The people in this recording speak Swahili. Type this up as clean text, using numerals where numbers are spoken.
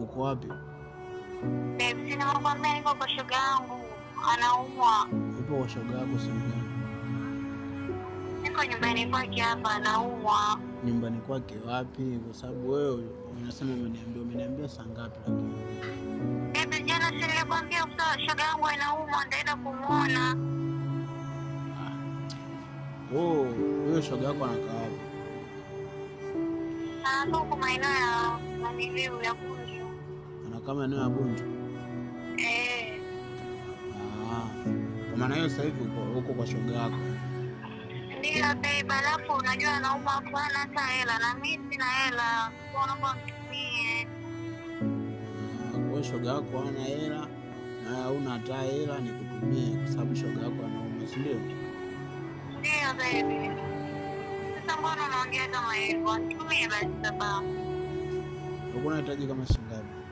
Uko wapi? Babe, sina makwambia niko kwa shoga yangu. Anaumwa. Upo kwa shoga yako sehemu gani? Niko nyumbani kwake hapa, anaumwa. Nyumbani kwake wapi? Kwa sababu wewe unasema umeniambia saa ngapi lakini. Babe, jana nilikwambia shoga yangu anaumwa, nitaenda kumuona. Huyo shoga yako anakaa wapi? Anakaa huko maeneo ya Maniliu ya Bunju. Anakaa maeneo ya Bunju? Kwa maana hiyo sasa hivi uko kwa shoga yako? Ndio babe, alafu unajua anaumwa, hana hata hela na mimi sina hela. Naomba mtumie. Kwa shoga yako hana hela na hauna hata hela nikutumie kwa sababu shoga yako anaumwa, si ndio? Ndio baby. Sasa mbona unaongea kama hivyo? Nitumie basi sababu. Uko unahitaji kama shilingi ngapi?